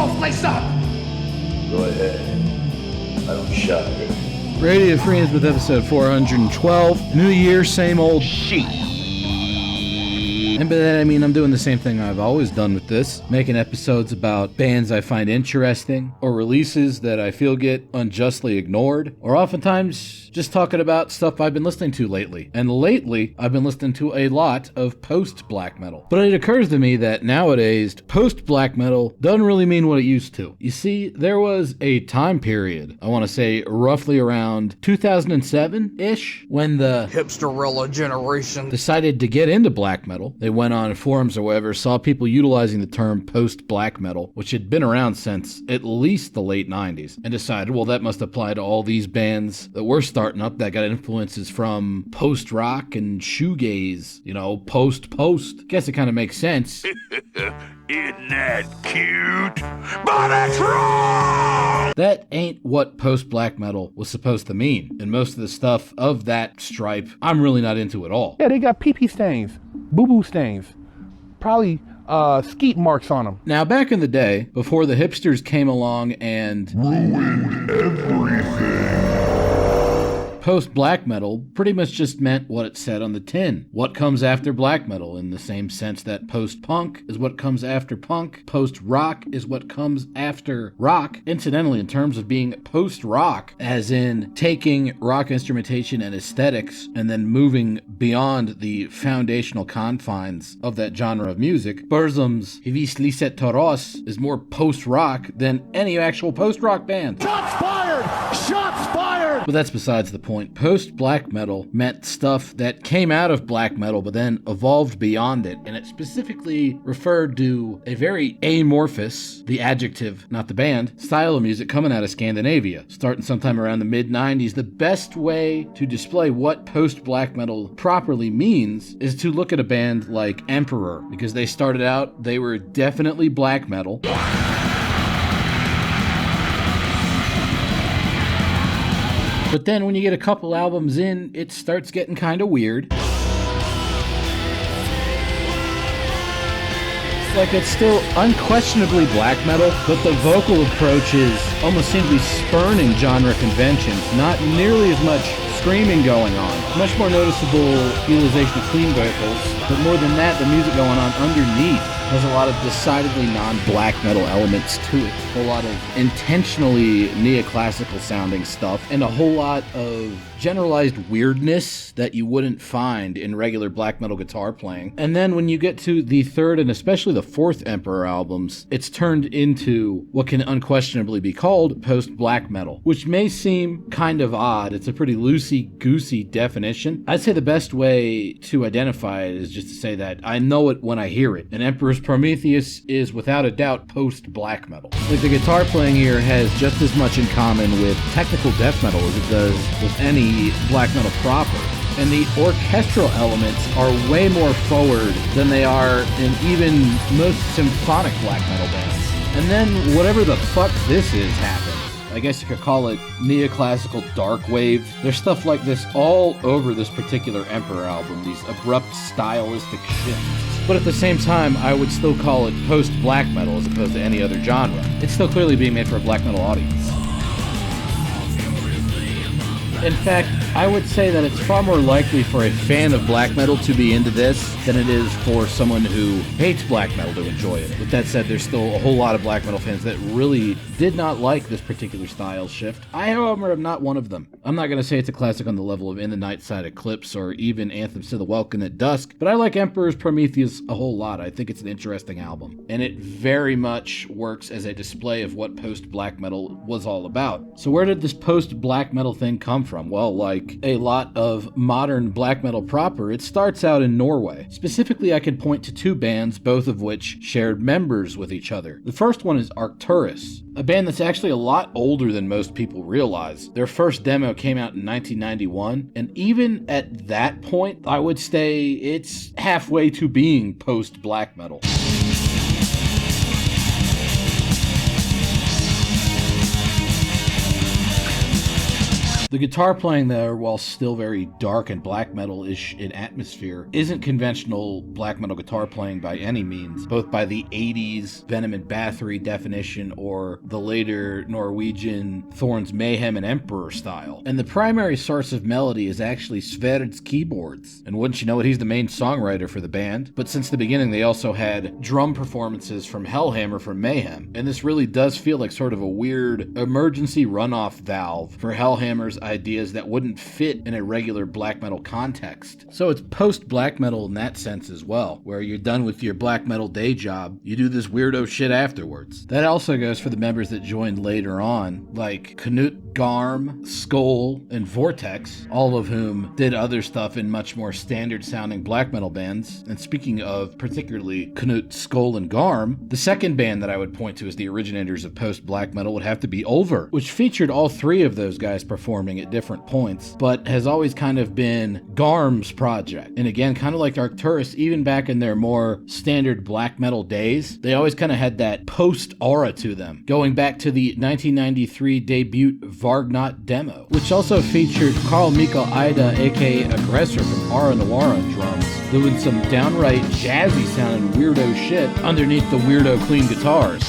whole place up! Go ahead. I don't shop here. Radio Friends with episode 412. New year, same old Sheep. And by that I mean I'm doing the same thing I've always done with this, making episodes about bands I find interesting, or releases that I feel get unjustly ignored, or oftentimes just talking about stuff I've been listening to lately. And lately, I've been listening to a lot of post-black metal. But it occurs to me that nowadays, post-black metal doesn't really mean what it used to. You see, there was a time period, I want to say roughly around 2007-ish, when the Hipsterella generation decided to get into black metal. They went on forums or whatever, saw people utilizing the term post-black metal, which had been around since at least the late 90s, and decided, well, that must apply to all these bands that were starting up that got influences from post-rock and shoegaze, post-post. Guess it kind of makes sense. Isn't that cute? But it's wrong! That ain't what post-black metal was supposed to mean, and most of the stuff of that stripe, I'm really not into at all. Yeah, they got pee-pee stains, boo-boo stains, probably skeet marks on them. Now, back in the day, before the hipsters came along and Ruined everything. post-black metal pretty much just meant what it said on the tin. What comes after black metal, in the same sense that post-punk is what comes after punk, post-rock is what comes after rock. Incidentally, in terms of being post-rock, as in taking rock instrumentation and aesthetics and then moving beyond the foundational confines of that genre of music, Burzum's Hivis Liset Toros is more post-rock than any actual post-rock band. Shots fired! Shots fired! But that's besides the point. Post-black metal meant stuff that came out of black metal but then evolved beyond it, and it specifically referred to a very amorphous, the adjective, not the band, style of music coming out of Scandinavia, starting sometime around the mid-90s. The best way to display what post-black metal properly means is to look at a band like Emperor, because they started out, they were definitely black metal. But then when you get a couple albums in, it starts getting kind of weird. It's like it's still unquestionably black metal, but the vocal approaches almost seem to be spurning genre conventions. Not nearly as much screaming going on. Much more noticeable utilization of clean vocals, but more than that, the music going on underneath has a lot of decidedly non-black metal elements to it. A whole lot of intentionally neoclassical sounding stuff, and a whole lot of generalized weirdness that you wouldn't find in regular black metal guitar playing. And then when you get to the third and especially the fourth Emperor albums, it's turned into what can unquestionably be called post-black metal, which may seem kind of odd. It's a pretty loosey-goosey definition. I'd say the best way to identify it is just to say that I know it when I hear it. And Emperor's Prometheus is without a doubt post-black metal. Like, the guitar playing here has just as much in common with technical death metal as it does with any black metal proper. And the orchestral elements are way more forward than they are in even most symphonic black metal bands. And then whatever the fuck this is happens. I guess you could call it neoclassical dark wave. There's stuff like this all over this particular Emperor album, these abrupt stylistic shifts. But at the same time, I would still call it post-black metal as opposed to any other genre. It's still clearly being made for a black metal audience. In fact, I would say that it's far more likely for a fan of black metal to be into this than it is for someone who hates black metal to enjoy it. With that said, there's still a whole lot of black metal fans that really did not like this particular style shift. I, however, am not one of them. I'm not going to say it's a classic on the level of In the Night Side Eclipse or even Anthems to the Welkin at Dusk, but I like Emperor's Prometheus a whole lot. I think it's an interesting album, and it very much works as a display of what post-black metal was all about. So where did this post-black metal thing come from? Well, like a lot of modern black metal proper, it starts out in Norway. Specifically, I can point to two bands, both of which shared members with each other. The first one is Arcturus, a band that's actually a lot older than most people realize. Their first demo came out in 1991, and even at that point, I would say it's halfway to being post-black metal. The guitar playing there, while still very dark and black metal-ish in atmosphere, isn't conventional black metal guitar playing by any means, both by the 80s Venom and Bathory definition or the later Norwegian Thorn's Mayhem and Emperor style. And the primary source of melody is actually Sverd's keyboards. And wouldn't you know it, he's the main songwriter for the band. But since the beginning, they also had drum performances from Hellhammer from Mayhem. And this really does feel like sort of a weird emergency runoff valve for Hellhammer's ideas that wouldn't fit in a regular black metal context. So it's post-black metal in that sense as well, where you're done with your black metal day job, you do this weirdo shit afterwards. That also goes for the members that joined later on, like Knut Garm, Skoll, and Vortex, all of whom did other stuff in much more standard sounding black metal bands. And speaking of particularly Knut, Skoll, and Garm, the second band that I would point to as the originators of post-black metal would have to be Over, which featured all three of those guys performing at different points, but has always kind of been Garm's project. And again, kind of like Arcturus, even back in their more standard black metal days, they always kind of had that post-aura to them, going back to the 1993 debut Vargnot demo, which also featured Carl Mikael Ida, aka Aggressor from Aura Noir on drums, doing some downright jazzy sounding weirdo shit underneath the weirdo clean guitars.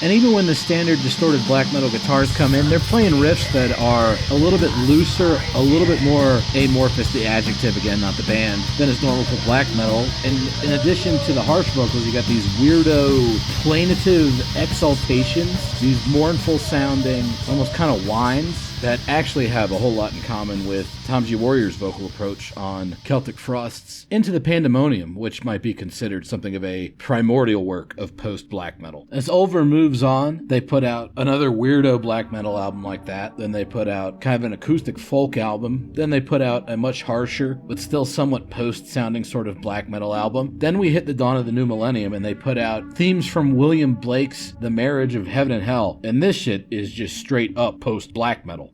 And even when the standard distorted black metal guitars come in, they're playing riffs that are a little bit looser, a little bit more amorphous, the adjective again, not the band, than is normal for black metal. And in addition to the harsh vocals, you got these weirdo, plaintive exaltations, these mournful sounding, almost kind of whines that actually have a whole lot in common with Tom G. Warrior's vocal approach on Celtic Frost's Into the Pandemonium, which might be considered something of a primordial work of post-black metal. As Over moves on, they put out another weirdo black metal album like that, then they put out kind of an acoustic folk album, then they put out a much harsher, but still somewhat post-sounding sort of black metal album. Then we hit the dawn of the new millennium and they put out themes from William Blake's The Marriage of Heaven and Hell, and this shit is just straight up post-black metal.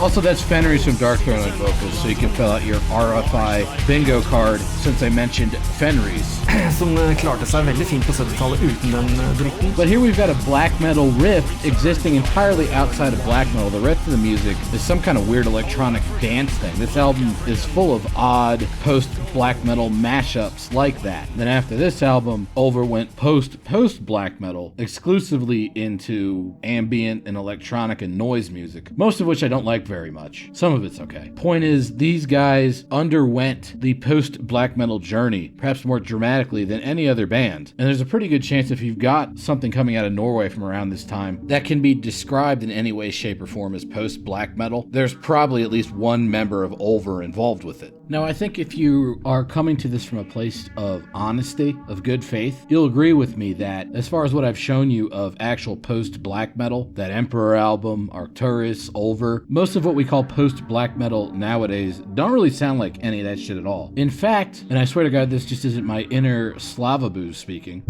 Also, that's Fenris from Darkthrone on vocals, so you can fill out your RFI bingo card, since I mentioned Fenris. Som klarte seg veldig fint på 70-tallet uten den dritten. But here we've got a black metal riff existing entirely outside of black metal. The rest of the music is some kind of weird electronic dance thing. This album is full of odd post-black metal mashups like that. Then after this album, Over went post-black metal exclusively into ambient and electronic and noise music, most of which I don't like very much. Some of it's okay. Point is, these guys underwent the post-black metal journey, perhaps more dramatically than any other band. And there's a pretty good chance if you've got something coming out of Norway from around this time that can be described in any way, shape, or form as post-black metal, there's probably at least one member of Over involved with it. Now, I think if you are coming to this from a place of honesty, of good faith, you'll agree with me that as far as what I've shown you of actual post-black metal, that Emperor album, Arcturus, Over, most of what we call post-black metal nowadays don't really sound like any of that shit at all. In fact, and I swear to God, this just isn't my inner Slavaboo speaking.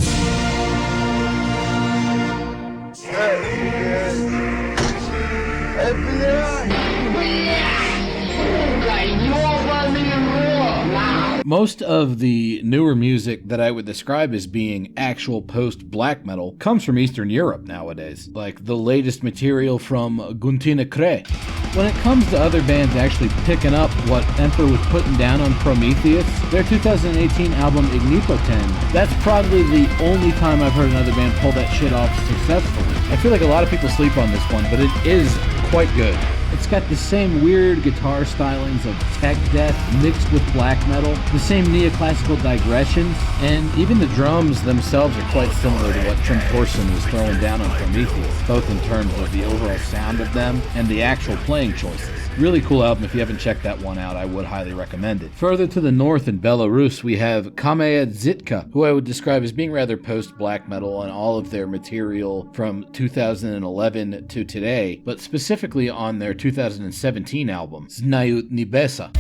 Most of the newer music that I would describe as being actual post-black metal comes from Eastern Europe nowadays, like the latest material from Guntina Kre. When it comes to other bands actually picking up what Emperor was putting down on Prometheus, their 2018 album Ignipoten, that's probably the only time I've heard another band pull that shit off successfully. I feel like a lot of people sleep on this one, but it is quite good. It's got the same weird guitar stylings of tech death mixed with black metal, the same neoclassical digressions, and even the drums themselves are quite similar to what Tim Thorson was throwing down on Prometheus, both in terms of the overall sound of them and the actual playing choices. Really cool album. If you haven't checked that one out, I would highly recommend it. Further to the north in Belarus, we have Kamea Zitka, who I would describe as being rather post-black metal on all of their material from 2011 to today, but specifically on their 2017 album, Znayut Nibesa.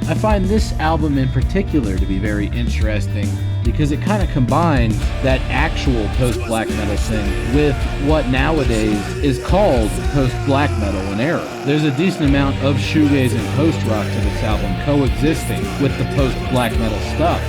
I find this album in particular to be very interesting because it kind of combines that actual post-black metal thing with what nowadays is called post-black metal in era. There's a decent amount of shoegaze and post-rock to this album coexisting with the post-black metal stuff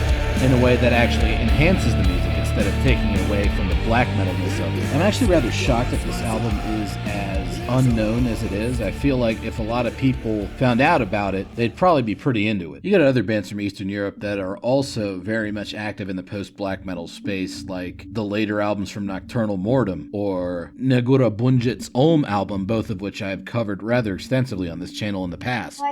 in a way that actually enhances the music. It's instead of taking away from the black metalness of it. I'm actually rather shocked that this album is as unknown as it is. I feel like if a lot of people found out about it, they'd probably be pretty into it. You got other bands from Eastern Europe that are also very much active in the post-black metal space, like the later albums from Nocturnal Mortem or Negura Bunjit's Om album, both of which I have covered rather extensively on this channel in the past.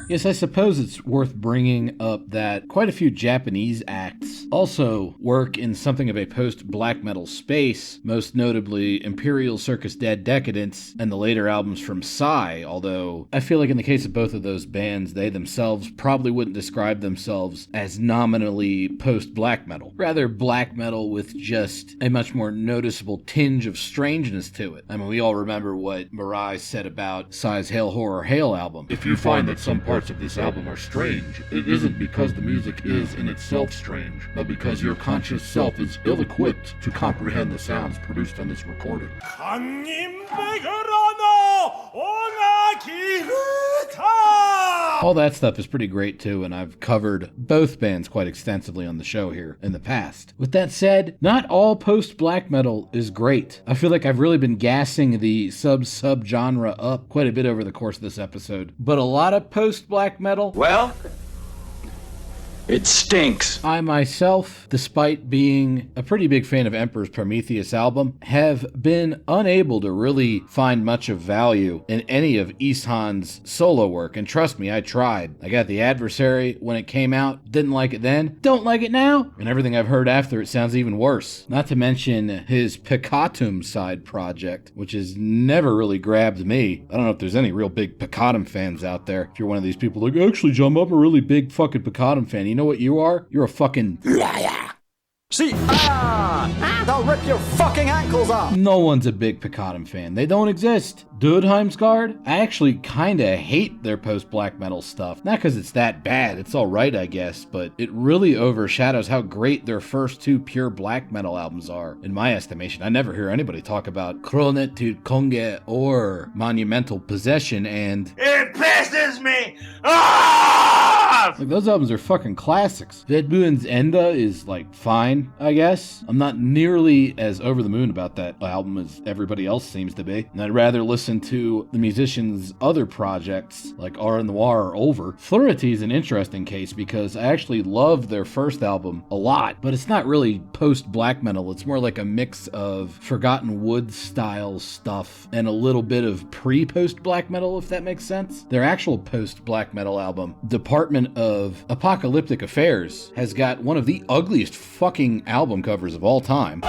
Yes, I suppose it's worth bringing up that quite a few Japanese acts also work in something of a post-black metal space, most notably Imperial Circus Dead Decadence and the later albums from Psy, although I feel like in the case of both of those bands, they themselves probably wouldn't describe themselves as nominally post-black metal. Rather, black metal with just a much more noticeable tinge of strangeness to it. I mean, we all remember what Mirai said about Psy's Hail Horror Hail album. If you find that some parts of this album are strange, it isn't because the music is in itself strange, but because your conscious self is ill-equipped to comprehend the sounds produced on this recording. All that stuff is pretty great too, and I've covered both bands quite extensively on the show here in the past. With that said, not all post-black metal is great. I feel like I've really been gassing the sub-genre up quite a bit over the course of this episode, but a lot of post-black metal, Well, it stinks. I myself, despite being a pretty big fan of Emperor's Prometheus album, have been unable to really find much of value in any of Ishan's solo work. And trust me, I tried. I got The Adversary when it came out, didn't like it then, don't like it now, and everything I've heard after it sounds even worse. Not to mention his Peccatum side project, which has never really grabbed me. I don't know if there's any real big Peccatum fans out there. If you're one of these people like, actually, John, I'm a really big fucking Peccatum fan. You know what you are? You're a fucking liar. See, they'll rip your fucking ankles off. No one's a big Peccatum fan. They don't exist. Dudheimsgard? I actually kinda hate their post-black metal stuff. Not because it's that bad, it's alright I guess, but it really overshadows how great their first two pure black metal albums are, in my estimation. I never hear anybody talk about Kronet to Konge or Monumental Possession, and It pisses me off! like, those albums are fucking classics. Vedbuen's Enda is like fine, I guess. I'm not nearly as over the moon about that album as everybody else seems to be, and I'd rather listen to the musician's other projects like Art Noir or Over. Fluidity is an interesting case because I actually loved their first album a lot, but it's not really post-black metal. It's more like a mix of Forgotten Woods style stuff and a little bit of pre-post-black metal, if that makes sense. Their actual post-black metal album, Department of Apocalyptic Affairs, has got one of the ugliest fucking album covers of all time.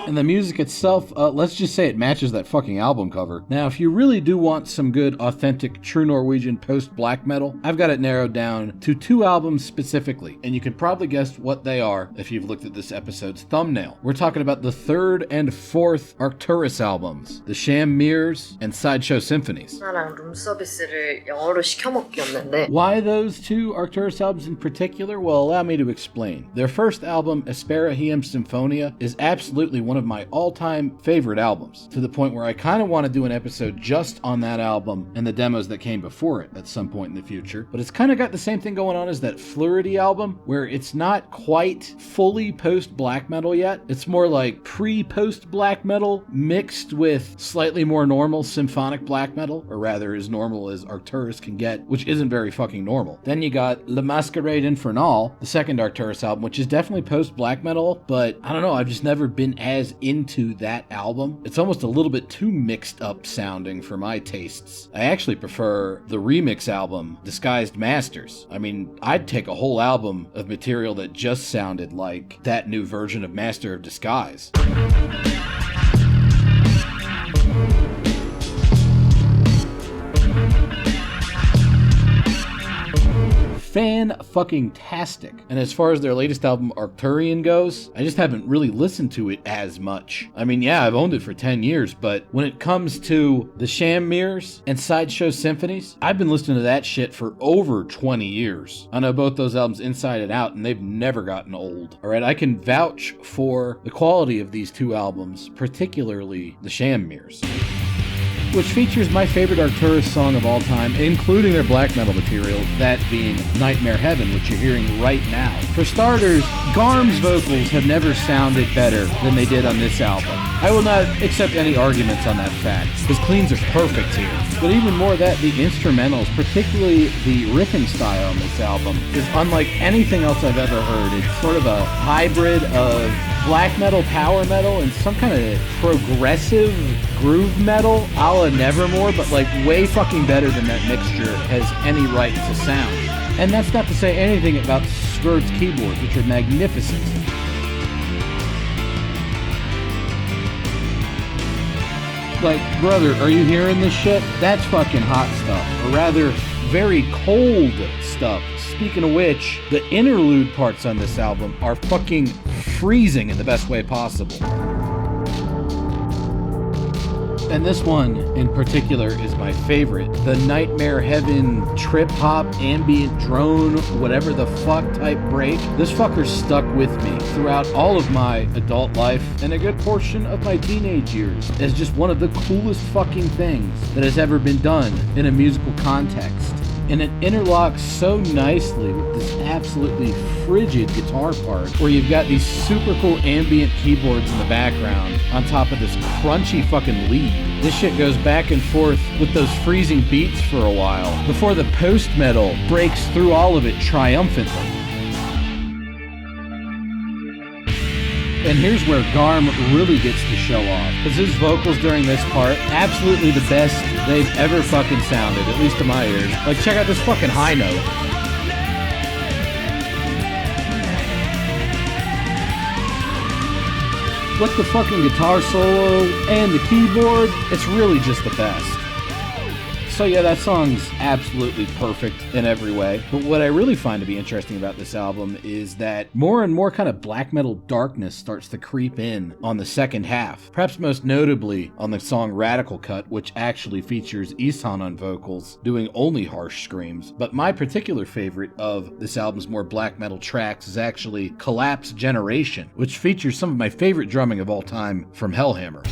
And the music itself, let's just say it matches that fucking album cover. Now, if you really do want some good, authentic, true Norwegian post-black metal, I've got it narrowed down to two albums specifically, and you can probably guess what they are if you've looked at this episode's thumbnail. We're talking about the third and fourth Arcturus albums, the Sham Mirrors and Sideshow Symphonies. 나랑 룸서비스를 영어로 시켜먹기였는데 Why those two Arcturus albums in particular? Well, allow me to explain. Their first album, Asperahiem Symphonia, is absolutely one of my all-time favorite albums, to the point where I kind of want to do an episode just on that album and the demos that came before it at some point in the future. But it's kind of got the same thing going on as that Fluidity album, where it's not quite fully post-black metal yet. It's more like pre-post-black metal mixed with slightly more normal symphonic black metal, or rather as normal as Arcturus can get, which isn't very fucking normal. Then you got Le Masquerade Infernal, the second Arcturus album, which is definitely post-black metal, but I don't know, I've just never been as into that album. It's almost a little bit too mixed up sounding for my tastes. I actually prefer the remix album, Disguised Masters. I mean, I'd take a whole album of material that just sounded like that new version of Master of Disguise. Fan-fucking-tastic. And as far as their latest album, Arcturian, goes, I just haven't really listened to it as much. I mean, yeah, I've owned it for 10 years, but when it comes to the Sham Mirrors and Sideshow Symphonies, I've been listening to that shit for over 20 years. I know both those albums inside and out, and they've never gotten old. Alright, I can vouch for the quality of these two albums, particularly the Sham Mirrors. which features my favorite Arcturus song of all time, including their black metal material, that being Nightmare Heaven, which you're hearing right now. For starters, Garm's vocals have never sounded better than they did on this album. I will not accept any arguments on that fact. His cleans are perfect here. But even more that, the instrumentals, particularly the riffing style on this album, is unlike anything else I've ever heard. It's sort of a hybrid of black metal, power metal, and some kind of progressive groove metal a la Nevermore, but like way fucking better than that mixture has any right to sound. And that's not to say anything about Skrrd's keyboards, which are magnificent. Like, brother, are you hearing this shit? That's fucking hot stuff. Or rather, very cold stuff. Speaking of which, the interlude parts on this album are fucking freezing in the best way possible. And this one in particular is my favorite. The Nightmare Heaven trip hop, ambient drone, whatever the fuck type break. This fucker stuck with me throughout all of my adult life and a good portion of my teenage years as just one of the coolest fucking things that has ever been done in a musical context. And it interlocks so nicely with this absolutely frigid guitar part where you've got these super cool ambient keyboards in the background on top of this crunchy fucking lead. This shit goes back and forth with those freezing beats for a while before the post-metal breaks through all of it triumphantly. And here's where Garm really gets to show off, because his vocals during this part, absolutely the best they've ever fucking sounded, at least to my ears. Like, check out this fucking high note. Like the fucking guitar solo and the keyboard, it's really just the best. So yeah, that song's absolutely perfect in every way. But what I really find to be interesting about this album is that more and more kind of black metal darkness starts to creep in on the second half. Perhaps most notably on the song Radical Cut, which actually features Ihsahn on vocals, doing only harsh screams. But my particular favorite of this album's more black metal tracks is actually Collapse Generation, which features some of my favorite drumming of all time from Hellhammer.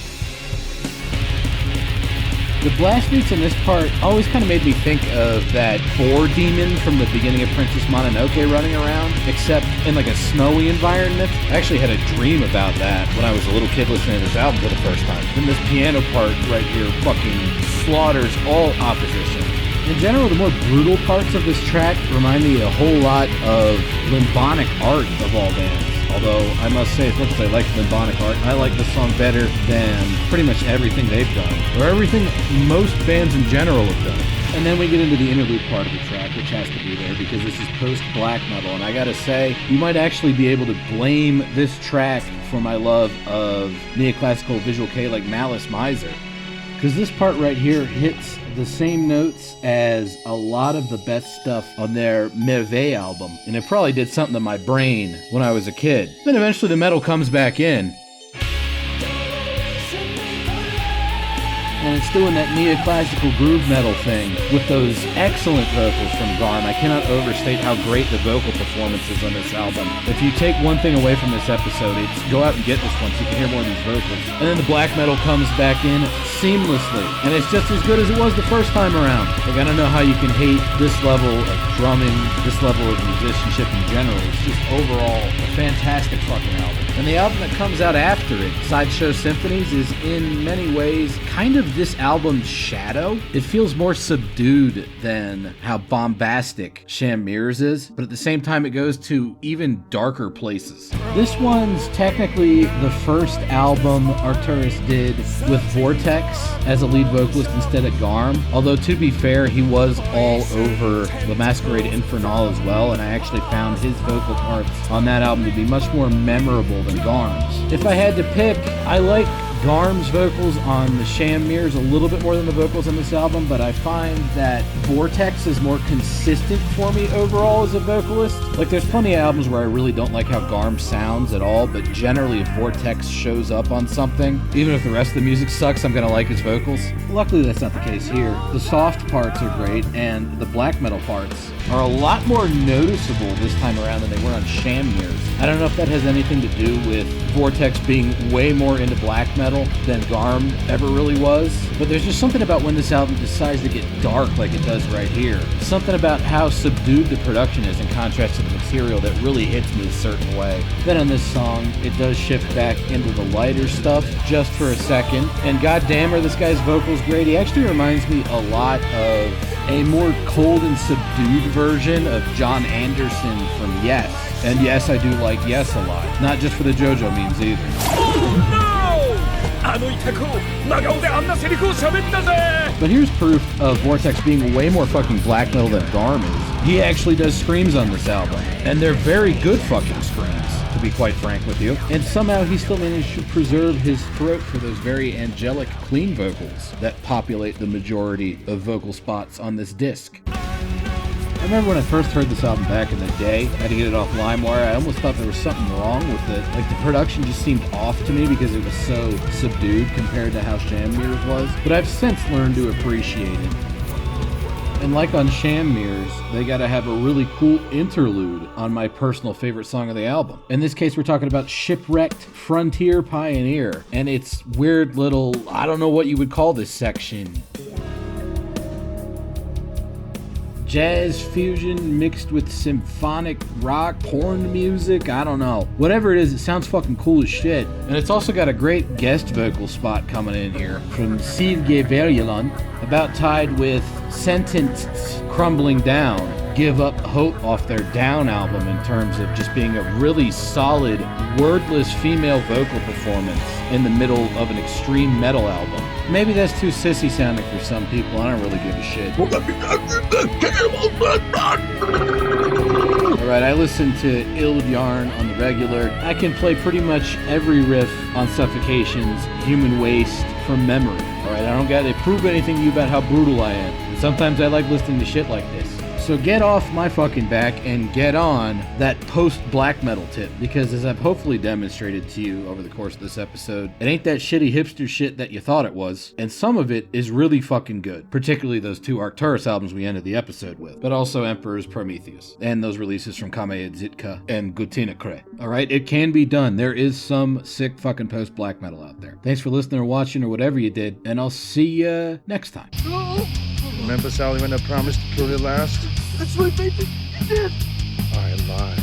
The blast beats in this part always kind of made me think of that boar demon from the beginning of Princess Mononoke running around, except in like a snowy environment. I actually had a dream about that when I was a little kid listening to this album for the first time. Then this piano part right here fucking slaughters all opposition. In general, the more brutal parts of this track remind me a whole lot of Limbonic Art of all bands. Although, I must say, as much as I like Limbonic Art, I like this song better than pretty much everything they've done, or everything most bands in general have done. And then we get into the interlude part of the track, which has to be there because this is post-black metal, and I gotta say, you might actually be able to blame this track for my love of neoclassical visual kei like Malice Miser. Because this part right here hits the same notes as a lot of the best stuff on their Merveille album, and it probably did something to my brain when I was a kid. Then eventually the metal comes back in, and it's doing that neoclassical groove metal thing with those excellent vocals from Garm. I cannot overstate how great the vocal performance is on this album. If you take one thing away from this episode, it's go out and get this one so you can hear more of these vocals. And then the black metal comes back in seamlessly, and it's just as good as it was the first time around. Like, I don't know how you can hate this level of drumming, this level of musicianship in general. It's just overall a fantastic fucking album. And the album that comes out after it, Sideshow Symphonies, is in many ways kind of this album's shadow. It feels more subdued than how bombastic Sham Mirrors is, but at the same time it goes to even darker places. This one's technically the first album Arcturus did with Vortex as a lead vocalist instead of Garm, although to be fair, he was all over the Masquerade Infernal as well, and I actually found his vocal parts on that album to be much more memorable than Garm's. If I had to pick, I like Garm's vocals on the Sham Mirrors a little bit more than the vocals on this album, but I find that Vortex is more consistent for me overall as a vocalist. Like, there's plenty of albums where I really don't like how Garm sounds at all, but generally if Vortex shows up on something, even if the rest of the music sucks, I'm gonna like his vocals. Luckily that's not the case here. The soft parts are great, and the black metal parts are a lot more noticeable this time around than they were on Sham Mirrors. I don't know if that has anything to do with Vortex being way more into black metal metal than Garm ever really was. But there's just something about when this album decides to get dark like it does right here. Something about how subdued the production is in contrast to the material that really hits me a certain way. Then on this song, it does shift back into the lighter stuff just for a second. And goddamn, are this guy's vocals great. He actually reminds me a lot of a more cold and subdued version of John Anderson from Yes. And yes, I do like Yes a lot. Not just for the JoJo memes either. But here's proof of Vortex being way more fucking black metal than Garm is. He actually does screams on this album. And they're very good fucking screams, to be quite frank with you. And somehow he still managed to preserve his throat for those very angelic, clean vocals that populate the majority of vocal spots on this disc. I remember when I first heard this album back in the day, I had to get it off LimeWire, I almost thought there was something wrong with it. Like the production just seemed off to me because it was so subdued compared to how Sham Mirrors was. But I've since learned to appreciate it. And like on Sham Mirrors, they gotta have a really cool interlude on my personal favorite song of the album. In this case, we're talking about Shipwrecked Frontier Pioneer. And it's weird little, I don't know what you would call this section. Jazz fusion mixed with symphonic rock, porn music, I don't know. Whatever it is, it sounds fucking cool as shit. And it's also got a great guest vocal spot coming in here from Siv Geverjelon, about tied with Sentenced Crumbling Down. Give Up Hope off their Down album in terms of just being a really solid, wordless female vocal performance in the middle of an extreme metal album. Maybe that's too sissy sounding for some people, I don't really give a shit. Alright, I listen to Ild Yarn on the regular. I can play pretty much every riff on Suffocation's Human Waste from memory. Alright, I don't gotta prove anything to you about how brutal I am. And sometimes I like listening to shit like this. So get off my fucking back and get on that post-black metal tip, because as I've hopefully demonstrated to you over the course of this episode, it ain't that shitty hipster shit that you thought it was, and some of it is really fucking good, particularly those two Arcturus albums we ended the episode with, but also Emperor's Prometheus, and those releases from Kame Zitka and Gutina Kre. Alright, it can be done. There is some sick fucking post-black metal out there. Thanks for listening or watching or whatever you did, and I'll see you next time. Remember, Sally, when I promised to kill you last? That's right, baby. You did. I lied.